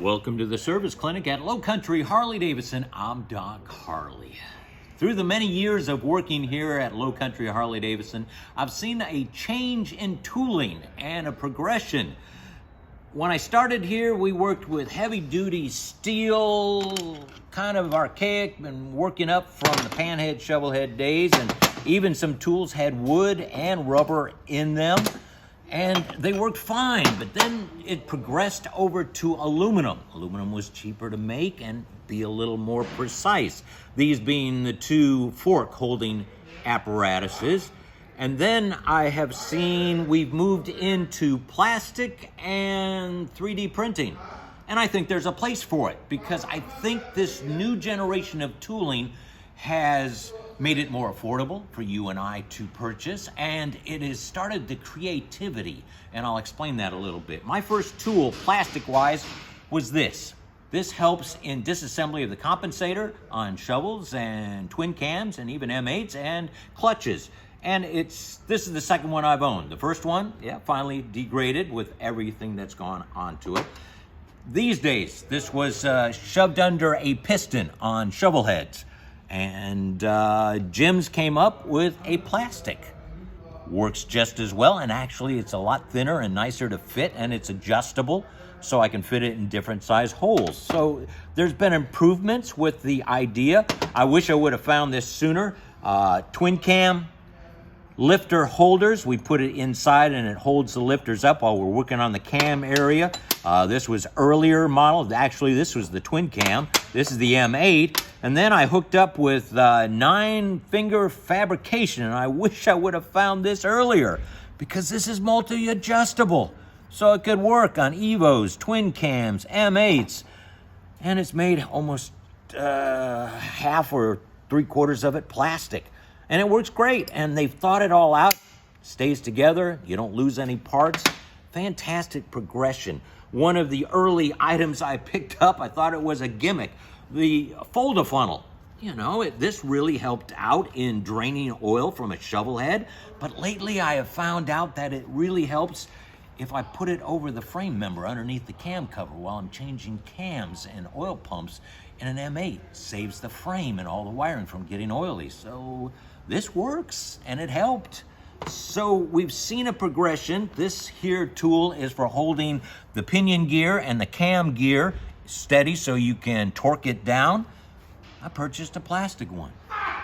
Welcome to the service clinic at Low Country Harley-Davidson. I'm Doc Harley. Through the many years of working here at Low Country Harley-Davidson, I've seen a change in tooling and a progression. When I started here, we worked with heavy-duty steel, kind of archaic, and working up from the panhead, shovelhead days, and even some tools had wood and rubber in them. And they worked fine, but then it progressed over to aluminum. Aluminum was cheaper to make and be a little more precise. These being the two fork holding apparatuses. And then I have seen we've moved into plastic and 3D printing. And I think there's a place for it because I think this new generation of tooling has made it more affordable for you and I to purchase, and it has started the creativity, and I'll explain that a little bit. My first tool, plastic-wise, was this. This helps in disassembly of the compensator on shovels and twin cams and even M8s and clutches. And this is the second one I've owned. The first one, finally degraded with everything that's gone onto it. These days, this was shoved under a piston on shovel heads. And Jim's came up with a plastic. Works just as well, and actually it's a lot thinner and nicer to fit, and it's adjustable, so I can fit it in different size holes. So there's been improvements with the idea. I wish I would have found this sooner. Twin cam lifter holders. We put it inside and it holds the lifters up while we're working on the cam area. This was earlier model. Actually, this was the twin cam. This is the M8. And then I hooked up with 9-finger fabrication, and I wish I would have found this earlier because this is multi-adjustable. So it could work on Evos, twin cams, M8s, and it's made almost half or 3/4 of it plastic. And it works great, and they've thought it all out. Stays together, you don't lose any parts. Fantastic progression. One of the early items I picked up, I thought it was a gimmick, the fold-a-funnel. This really helped out in draining oil from a shovel head, but lately I have found out that it really helps if I put it over the frame member underneath the cam cover while I'm changing cams and oil pumps in an M8. Saves the frame and all the wiring from getting oily. So this works, and it helped. So we've seen a progression. This here tool is for holding the pinion gear and the cam gear steady so you can torque it down. I purchased a plastic one.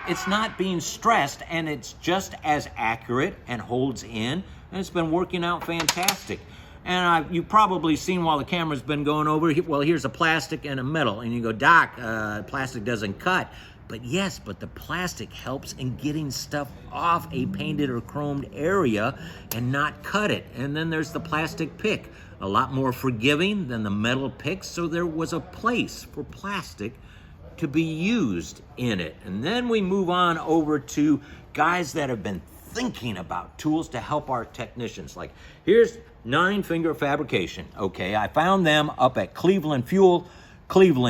It's not being stressed, and it's just as accurate and holds in, and it's been working out fantastic. And you've probably seen while the camera's been going over, well, here's a plastic and a metal. And you go, Doc, plastic doesn't cut. But yes, but the plastic helps in getting stuff off a painted or chromed area and not cut it. And then there's the plastic pick, a lot more forgiving than the metal picks. So there was a place for plastic to be used in it. And then we move on over to guys that have been thinking about tools to help our technicians. Like here's 9-finger fabrication. Okay, I found them up at Cleveland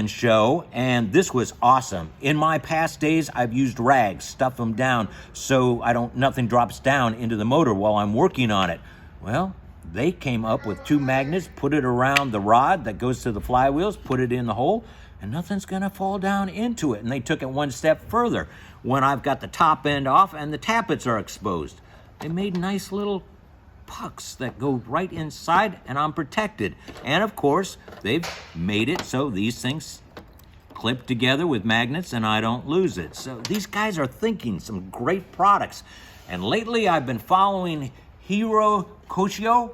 show, and this was awesome. In my past days, I've used rags, stuff them down so nothing drops down into the motor while I'm working on it. Well, they came up with 2 magnets, put it around the rod that goes to the flywheels, put it in the hole, and nothing's gonna fall down into it. And they took it one step further. When I've got the top end off and the tappets are exposed, they made nice little pucks that go right inside, and I'm protected. And of course, they've made it so these things clip together with magnets and I don't lose it. So these guys are thinking some great products. And lately I've been following Hiro Koshio.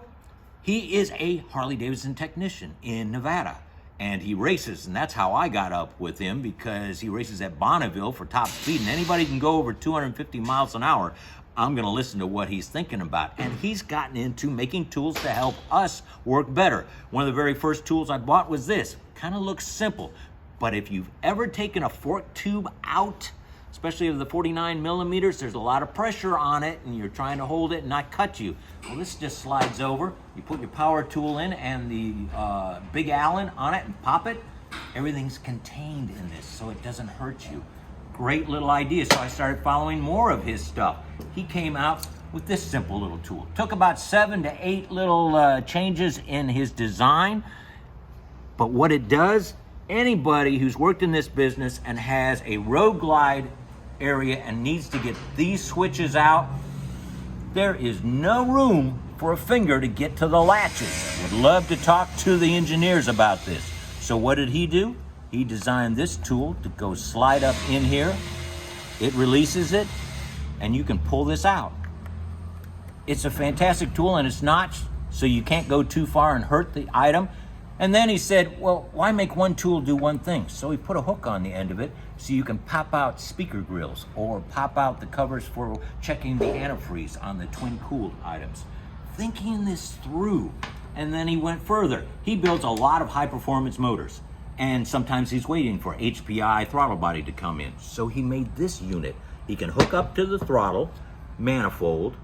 He is a Harley-Davidson technician in Nevada, and he races, and that's how I got up with him, because he races at Bonneville for top speed, and anybody can go over 250 miles an hour. I'm gonna listen to what he's thinking about. And he's gotten into making tools to help us work better. One of the very first tools I bought was this. Kind of looks simple, but if you've ever taken a fork tube out, especially of the 49 millimeters, there's a lot of pressure on it and you're trying to hold it and not cut you. Well, this just slides over. You put your power tool in and the big Allen on it and pop it. Everything's contained in this so it doesn't hurt you. Great little idea. So I started following more of his stuff. He came out with this simple little tool. Took about 7 to 8 little changes in his design, but what it does, anybody who's worked in this business and has a road glide area and needs to get these switches out, there is no room for a finger to get to the latches. Would love to talk to the engineers about this. So what did he do? He designed this tool to go slide up in here. It releases it, and you can pull this out. It's a fantastic tool, and it's notched, so you can't go too far and hurt the item. And then he said, well, why make one tool do one thing? So he put a hook on the end of it so you can pop out speaker grills or pop out the covers for checking the antifreeze on the twin cooled items. Thinking this through. And then he went further. He builds a lot of high performance motors, and sometimes he's waiting for HPI throttle body to come in. So he made this unit. He can hook up to the throttle manifold.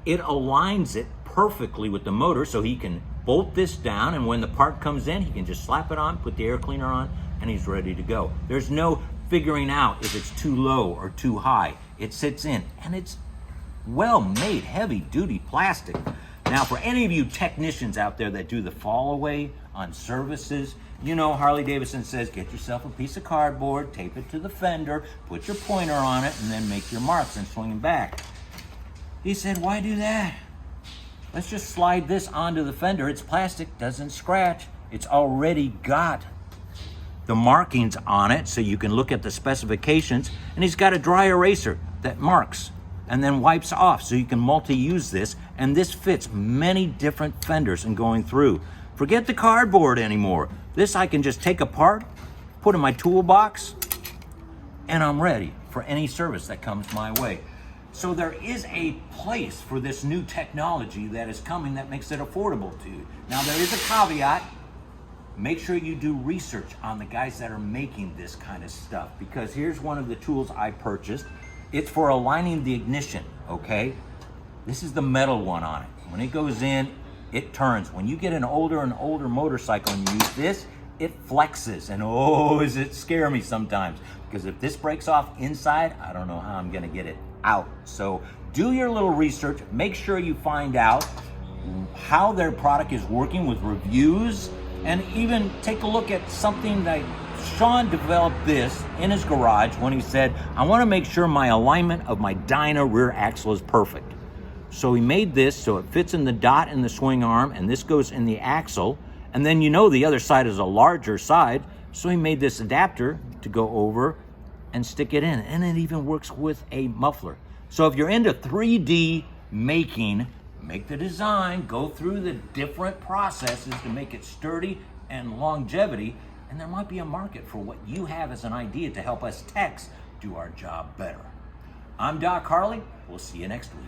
It aligns it perfectly with the motor, so he can bolt this down, and when the part comes in, he can just slap it on, put the air cleaner on, and he's ready to go. There's no figuring out if it's too low or too high. It sits in, and it's well-made, heavy-duty plastic. Now, for any of you technicians out there that do the fall away on services, you know Harley-Davidson says get yourself a piece of cardboard, tape it to the fender, put your pointer on it, and then make your marks and swing them back. He said, why do that? Let's just slide this onto the fender. It's plastic, doesn't scratch. It's already got the markings on it, so you can look at the specifications. And he's got a dry eraser that marks and then wipes off, so you can multi-use this. And this fits many different fenders and going through. Forget the cardboard anymore. This I can just take apart, put in my toolbox, and I'm ready for any service that comes my way. So there is a place for this new technology that is coming that makes it affordable to you. Now there is a caveat. Make sure you do research on the guys that are making this kind of stuff, because here's one of the tools I purchased. It's for aligning the ignition, okay? This is the metal one on it. When it goes in, it turns. When you get an older and older motorcycle and you use this, it flexes, and oh, does it scare me sometimes, because if this breaks off inside, I don't know how I'm gonna get it out. So do your little research, make sure you find out how their product is working with reviews, and even take a look at something that Sean developed this in his garage when he said, I want to make sure my alignment of my Dyna rear axle is perfect. So he made this so it fits in the dot in the swing arm, and this goes in the axle, and then you know the other side is a larger side, so he made this adapter to go over and stick it in, and it even works with a muffler. So if you're into 3D making, make the design, go through the different processes to make it sturdy and longevity, and there might be a market for what you have as an idea to help us techs do our job better. I'm Doc Harley. We'll see you next week.